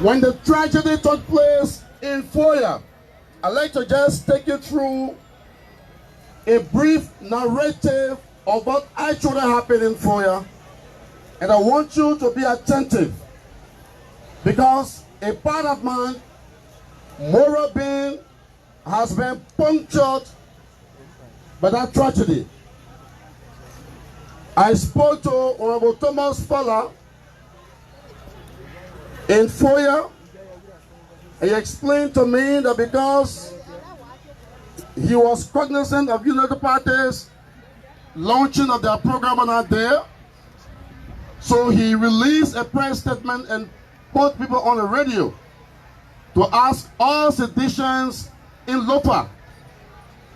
When the tragedy took place in Foya, I'd like to just take you through a brief narrative of what actually happened in Foya, and I want you to be attentive because a part of my moral being has been punctured by that tragedy. I spoke to Honorable Thomas Fowler in Foya. He explained to me that because he was cognizant of United Party's launching of their program on that day, so he released a press statement and put people on the radio to ask all citizens in Lopa,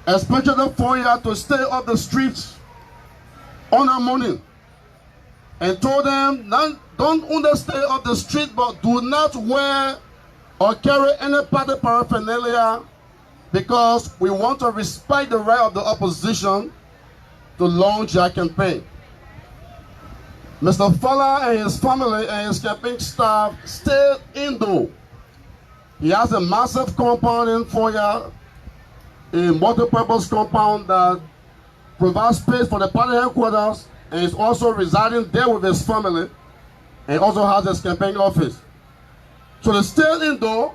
especially Foya, to stay off the streets on that morning, and told them, don't only stay off the street, but do not wear or carry any party paraphernalia, because we want to respect the right of the opposition to launch their campaign. Mr. Fowler and his family and his campaign staff stayed indoors. He has a massive compound in Foya, a multi-purpose compound that provides space for the party headquarters, and is also residing there with his family, and also has his campaign office. So they stayed indoors,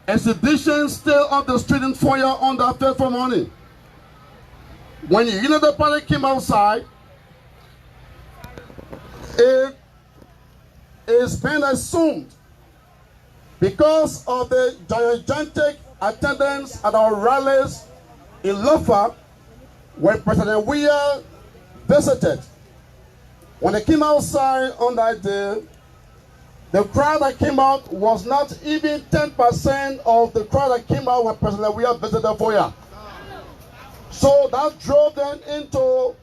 and seditions stayed off the street in Foya on that fateful morning. When the United Party came outside, it is been assumed, because of the gigantic attendance at our rallies in Lofa, when President Weah visited, when they came outside on that day, the crowd that came out was not even 10% of the crowd that came out when President Weah visited Foya. So that drove them into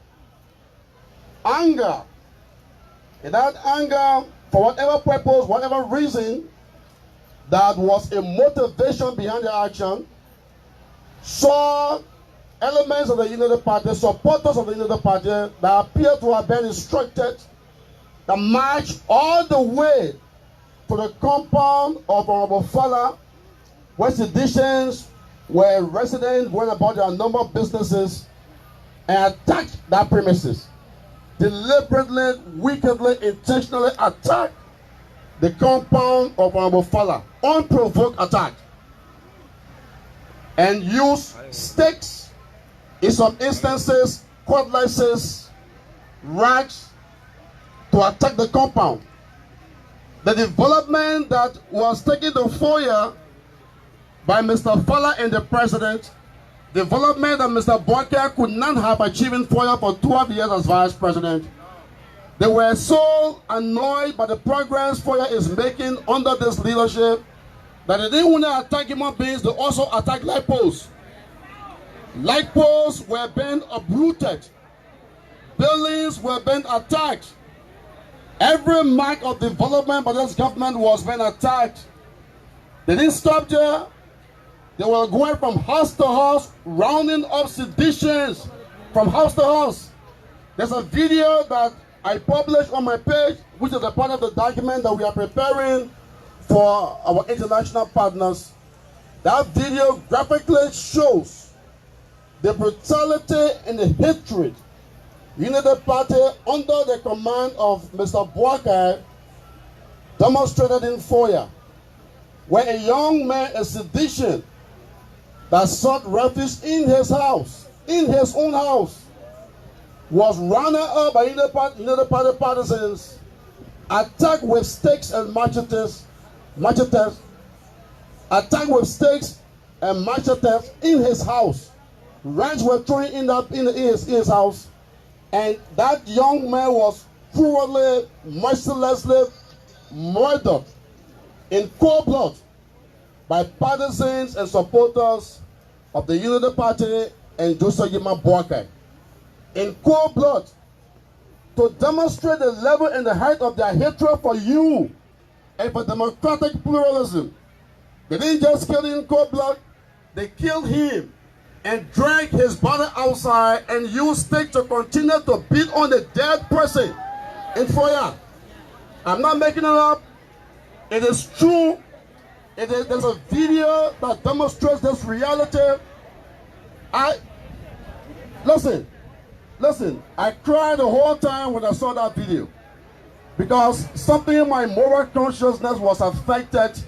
anger. And that anger, for whatever purpose, whatever reason, that was a motivation behind the action, saw elements of the United Party, supporters of the United Party, that appear to have been instructed to march all the way to the compound of Honorable Fowler, where seditions were residents, went about their number of businesses, and attacked that premises. Deliberately, wickedly, intentionally attacked the compound of Honorable Fowler. Unprovoked attack. And used sticks, in some instances, cutlasses, rags, to attack the compound. The development that was taken to Foya by Mr. Fowler and the president, development that Mr. Boakai could not have achieved in Foya for 12 years as vice president. They were so annoyed by the progress Foya is making under this leadership that they didn't want to attack human beings, they also attacked light posts. Light posts were being uprooted. Buildings were being attacked. Every mark of development by this government was being attacked. They didn't stop there. They were going from house to house, rounding up seditions from house to house. There's a video that I published on my page, which is a part of the document that we are preparing for our international partners. That video graphically shows the brutality and the hatred United Party under the command of Mr. Boakai demonstrated in Foya, where a young man, a sedition, that sought refuge in his house, in his own house, was rounded up by United Party partisans, attacked with stakes and machetes, attacked with stakes and machetes in his house. Ranks were thrown in his house, and that young man was cruelly, mercilessly murdered in cold blood by partisans and supporters of the Unity Party and Joseph Yima Boakai. In cold blood, to demonstrate the level and the height of their hatred for you and for democratic pluralism. They didn't just kill him in cold blood, they killed him and dragged his body outside and used sticks to continue to beat on the dead person in Foya. I'm not making it up. It is true There's a video that demonstrates this reality. Listen, I cried the whole time when I saw that video, because something in my moral consciousness was affected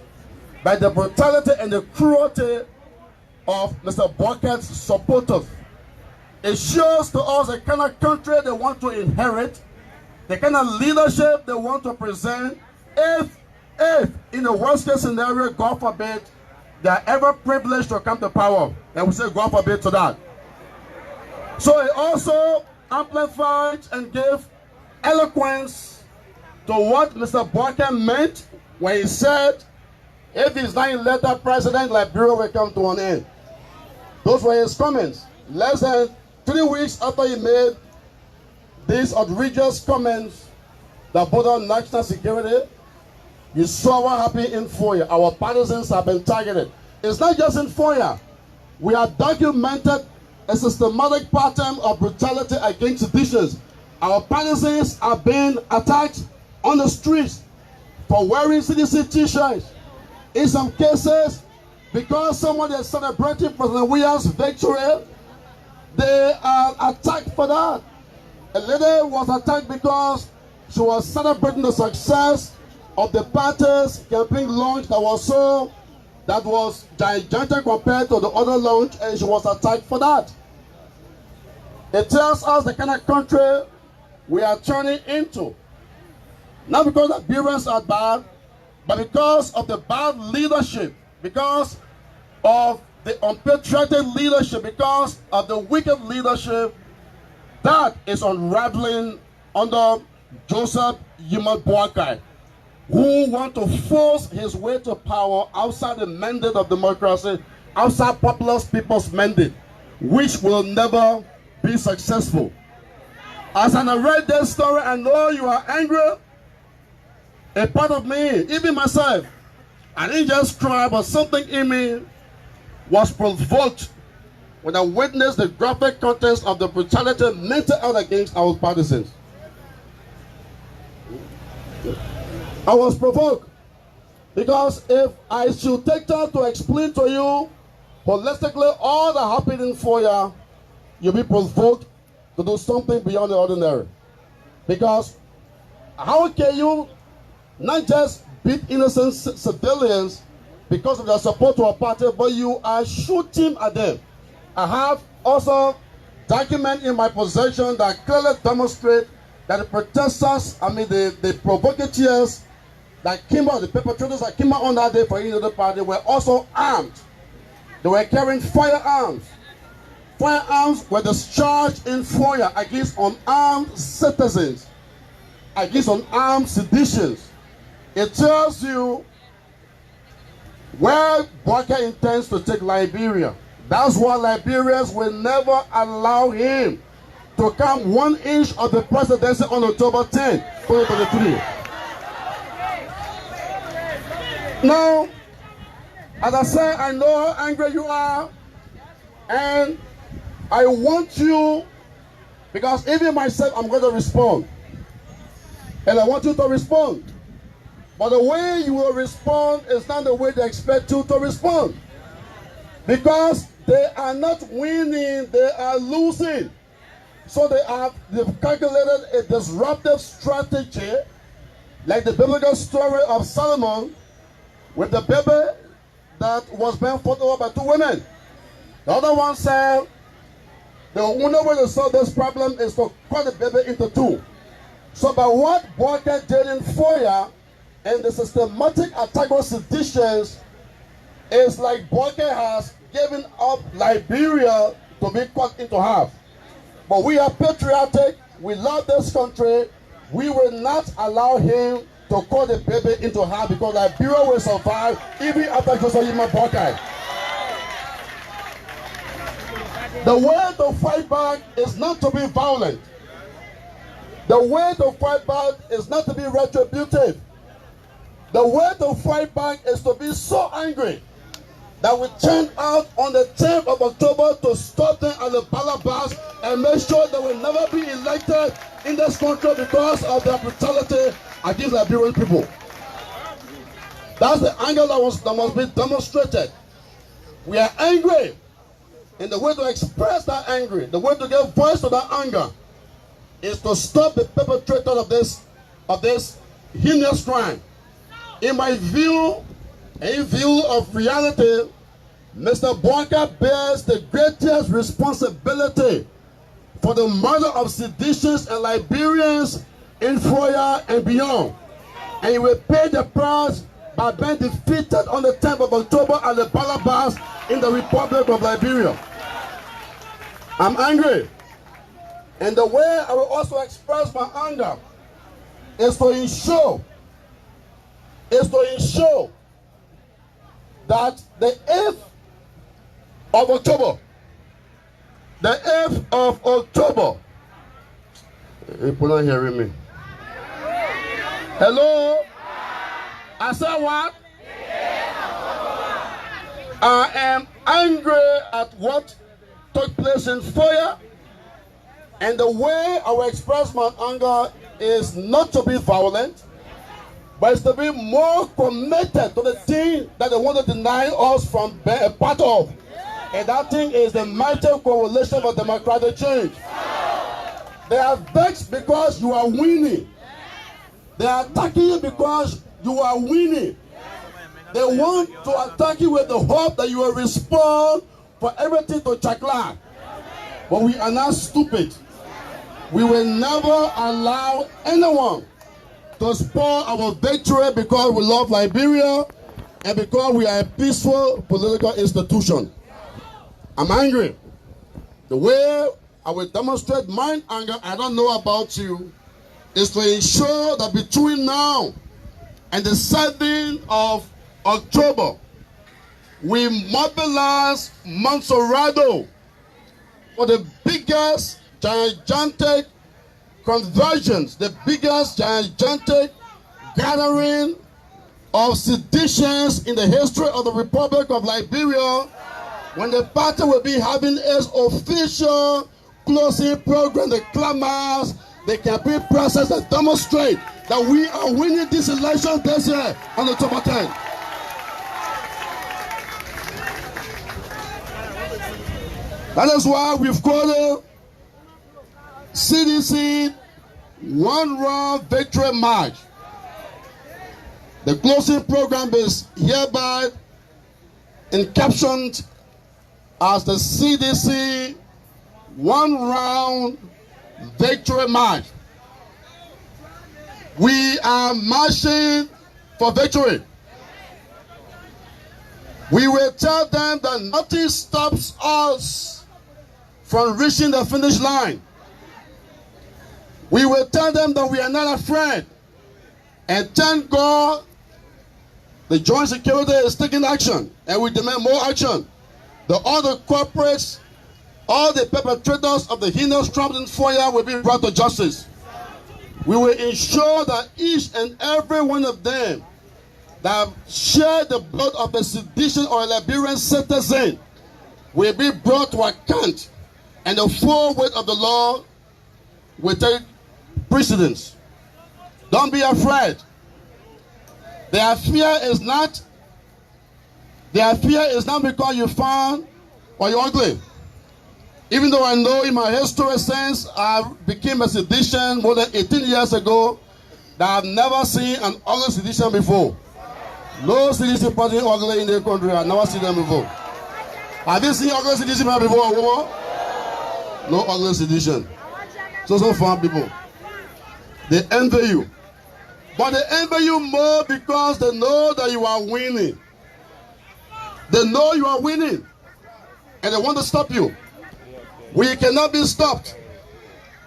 by the brutality and the cruelty of Mr. Bucket's supporters. It shows to us the kind of country they want to inherit, the kind of leadership they want to present, if in the worst case scenario, God forbid, they are ever privileged to come to power. And we say God forbid to that. So it also amplified and gave eloquence to what Mr. Bucket meant when he said, if he's not elected president, Liberia will come to an end. Those were his comments. Less than 3 weeks after he made these outrageous comments that brought on national security, you saw what happened in Foya. Our partisans have been targeted. It's not just in Foya. We have documented a systematic pattern of brutality against citizens. Our partisans are being attacked on the streets for wearing CDC t-shirts. In some cases, because someone is celebrating President Williams' victory, they are attacked for that. A lady was attacked because she was celebrating the success of the party's campaign launch that was gigantic compared to the other launch, and she was attacked for that. It tells us the kind of country we are turning into. Not because the Liberians are bad, but because of the bad leadership, because of the unpatriotic leadership, because of the wicked leadership that is unraveling under Joseph Yuma Boakai, who want to force his way to power outside the mandate of democracy, outside populous people's mandate, which will never be successful. As I narrate this story, I know you are angry. A part of me, even myself, I didn't just cry, but something in me was provoked when I witnessed the graphic contents of the brutality meted out against our partisans. I was provoked because if I should take time to explain to you holistically all that happened in Foya, you'll be provoked to do something beyond the ordinary. Because how can you not just beat innocent civilians because of their support to a party, but you are shooting at them? I have also documents in my possession that clearly demonstrate that the protesters, the provocateurs that came out, the perpetrators that came out on that day for any other party were also armed. They were carrying firearms. Firearms were discharged in Foya against unarmed citizens, against unarmed seditions. It tells you where Boakai intends to take Liberia. That's why Liberians will never allow him to come 1 inch of the presidency on October 10, 2023. Now, as I say, I know how angry you are, and I want you, because even myself, I'm going to respond. And I want you to respond. But the way you will respond is not the way they expect you to respond. Because they are not winning, they are losing. So they've calculated a disruptive strategy, like the biblical story of Solomon with the baby that was being fought over by 2 women. The other one said, the only way to solve this problem is to cut the baby into 2. So by what Boakai did in Foya and the systematic attack on seditions, is like Boakai has given up Liberia to be cut into half. But we are patriotic, we love this country, we will not allow him to cut the baby into half, because Liberia will survive even after Joseph Yuma Boakai. The way to fight back is not to be violent. The way to fight back is not to be retributive. The way to fight back is to be so angry that we turn out on the 10th of October to stop them at the ballot box and make sure they will never be elected in this country because of their brutality against Liberian people. That's the anger that must be demonstrated. We are angry. And the way to express that anger, the way to give voice to that anger, is to stop the perpetrator of this heinous crime. In my view, in view of reality, Mr. Bouaka bears the greatest responsibility for the murder of seditions and Liberians in Foya and beyond. And he will pay the price by being defeated on the 10th of October at the Balabas in the Republic of Liberia. I'm angry. And the way I will also express my anger is to ensure that the 8th of October, people not hearing me. Hello? I said what? I am angry at what took place in Foya, and the way I will express my anger is not to be violent, but it's to be more committed to the thing that they want to deny us from being a part of. And that thing is the mighty coalition for democratic change. They are vexed because you are winning. They are attacking you because you are winning. They want to attack you with the hope that you will respond for everything to Chakla. But we are not stupid. We will never allow anyone to spoil our victory because we love Liberia and because we are a peaceful political institution. I'm angry. The way I will demonstrate my anger, I don't know about you, is to ensure that between now and the 7th of October, we mobilize Monserrado for the biggest gigantic convergence, the biggest gigantic gathering of seditions in the history of the Republic of Liberia, when the party will be having its official closing program, the clamors, the campaign process that demonstrate that we are winning this election this year on October 10th. That is why we've called it CDC One Round Victory March. The closing program is hereby encaptioned as the CDC One Round Victory March. We are marching for victory. We will tell them that nothing stops us from reaching the finish line. We will tell them that we are not afraid. And thank God the joint security is taking action, and we demand more action. The other corporates, all the perpetrators of the heinous crimes in Foya will be brought to justice. We will ensure that each and every one of them that share the blood of a sedition or a Liberian citizen will be brought to account, and the full weight of the law will take precedence. Don't be afraid. Their fear is not because you're fine or you're ugly. Even though I know in my history since I became a sedition more than 18 years ago, that I've never seen an ugly sedition before. No sedition party ugly in the country. I've never seen them before. Have you seen ugly sedition before? No ugly sedition. So fun people. They envy you. But they envy you more because they know that you are winning. They know you are winning. And they want to stop you. We cannot be stopped.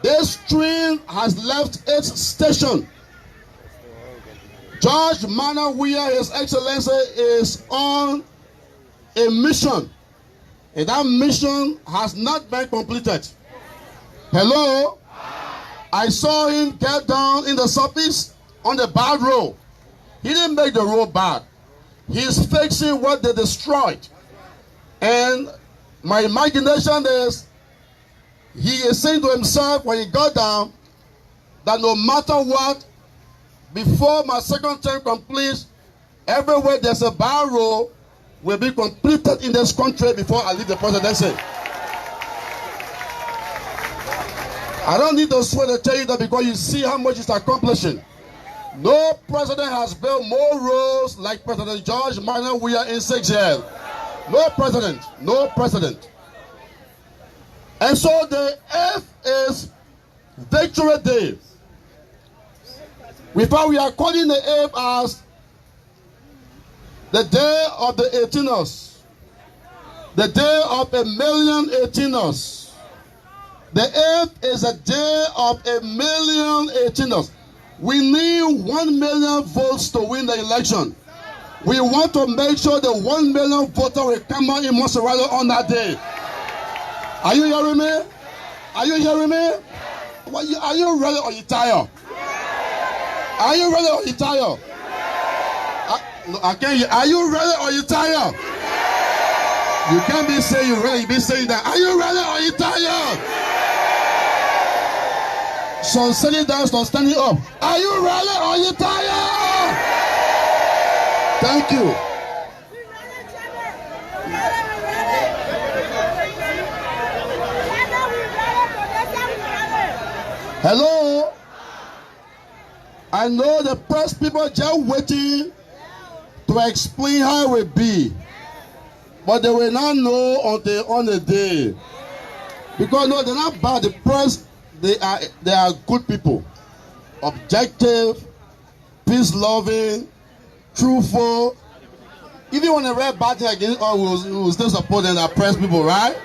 This train has left its station. George Manawia, His Excellency, is on a mission. And that mission has not been completed. Hello? I saw him get down in the surface on the bad road. He didn't make the road bad. He's fixing what they destroyed. And my imagination is, he is saying to himself when he got down that no matter what, before my second term completes, Everywhere there's a barrow will be completed in this country before I leave the presidency. I don't need to swear to tell you that because you see how much it's accomplishing. No president has built more roads like President George Minor Weah in 6 years. No president, no president. And so the 8th is Victory Day. We are calling the 8th as the day of the 18ers. The day of 1,000,000 18ers. The 8th is a day of 1,000,000 18ers. We need 1,000,000 votes to win the election. We want to make sure the 1,000,000 voter will come out in Montserrat on that day. Are you hearing me? Are you hearing me? Are you ready or you tired? Are you ready or you tired? I can't hear. Are you ready or you tired? You can't be saying you're ready, you be saying that. Are you ready or you tired? Some sitting down, some standing up. Are you ready or you tired? Thank you. Hello? I know the press people just waiting to explain how it will be. But they will not know until on the day. Because no, they're not bad. The press, they are good people. Objective, peace-loving, truthful. Even when they read bad thing against us, we will still support them, the press people, right?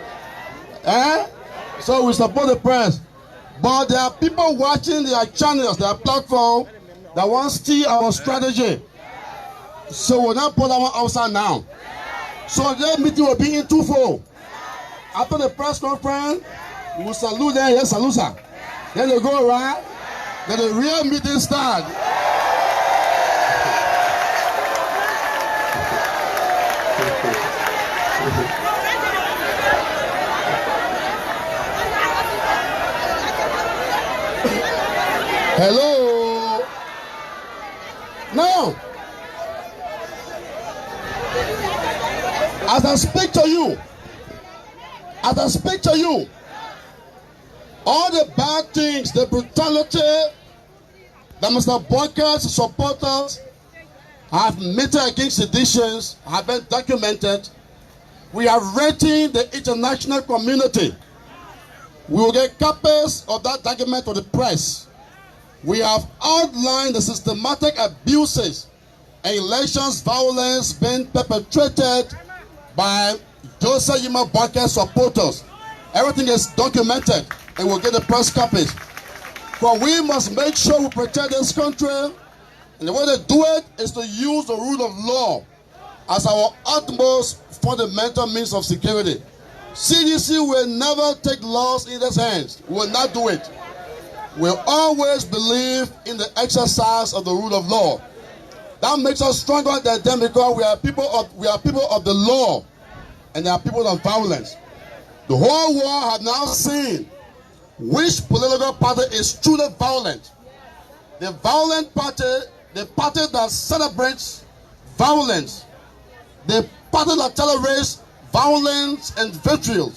So we support the press. But there are people watching their channels, their platform, that want to steal our strategy. So we'll not put that one outside now. So that meeting will be in twofold. After the press conference, we will salute them, yes, salute sir. Then they go around, then the real meeting start. Hello. Now, as I speak to you, all the bad things, the brutality that Mr. Bokker's supporters have meted against seditions have been documented. We are rating the international community. We will get copies of that document to the press. We have outlined the systematic abuses and elections violence being perpetrated by Joseph Yima Bokker's supporters. Everything is documented and we'll get the press copies. For we must make sure we protect this country, and the way to do it is to use the rule of law as our utmost fundamental means of security. CDC will never take laws in its hands. We will not do it. We'll always believe in the exercise of the rule of law. That makes us stronger than them because we are people of the law and they are people of violence. The whole world has now seen which political party is truly violent. The violent party, the party that celebrates violence, the party that tolerates violence and vitriol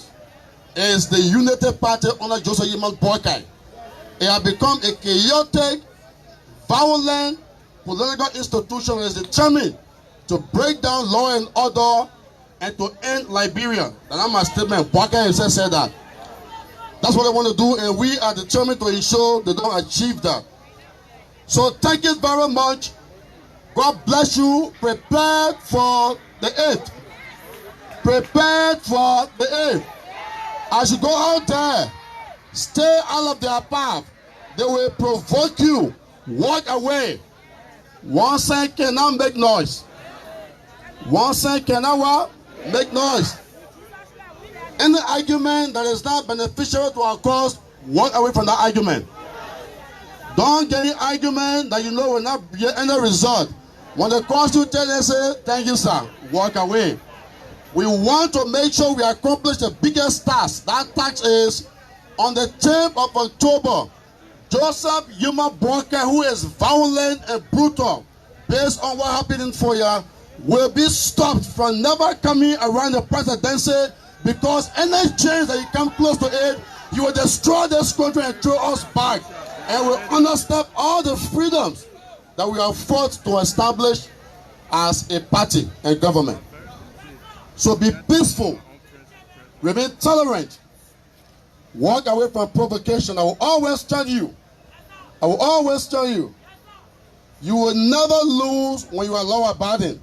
is the Unity Party under Joseph Yima Bokker. It has become a chaotic, violent political institution that is determined to break down law and order and to end Liberia. That's my statement. Bokker himself said that. That's what they want to do, and we are determined to ensure they don't achieve that. So thank you very much. God bless you. Prepare for the 8th. Prepare for the 8th. As you go out there, stay out of their path. They will provoke you. Walk away. One cent cannot make noise. One cent cannot what? Make noise. Any argument that is not beneficial to our cause, walk away from that argument. Don't get any argument that you know will not get any result. When the cause you tell them, say, thank you, sir, walk away. We want to make sure we accomplish the biggest task. That task is on the 10th of October, Joseph Yima Bokker, who is violent and brutal, based on what happened in Foya, will be stopped from never coming around the presidency, because any change that you come close to it, you will destroy this country and throw us back. And will understep all the freedoms that we have fought to establish as a party and government. So be peaceful, remain tolerant, walk away from provocation. I will always tell you, you will never lose when you are law-abiding.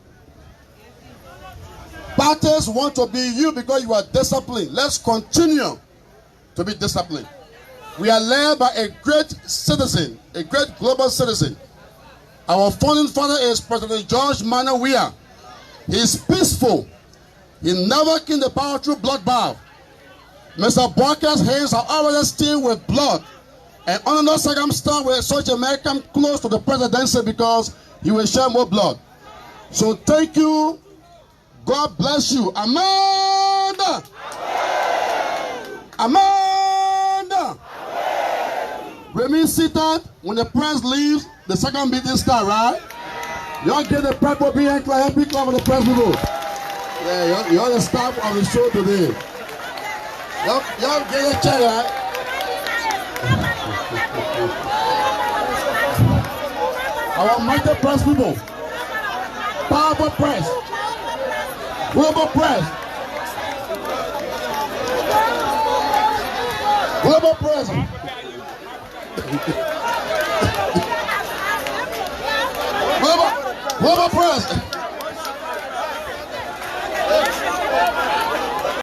Parties want to be you because you are disciplined. Let's continue to be disciplined. We are led by a great citizen, a great global citizen. Our founding father is President George Manuel Weah. He is peaceful. He never came to power through bloodbath. Mr. Barker's hands are already stained with blood. And under no circumstance will such a man come close to the presidency, because he will share more blood. So thank you. God bless you. Amanda! Amanda! Remain seated. When the press leaves, the second meeting starts, right? Y'all get the people being clap, happy clap for the press people. Yeah, you're the staff of the show today. Y'all get your check, right? Our mighty press people, powerful press, global press, global press, global press.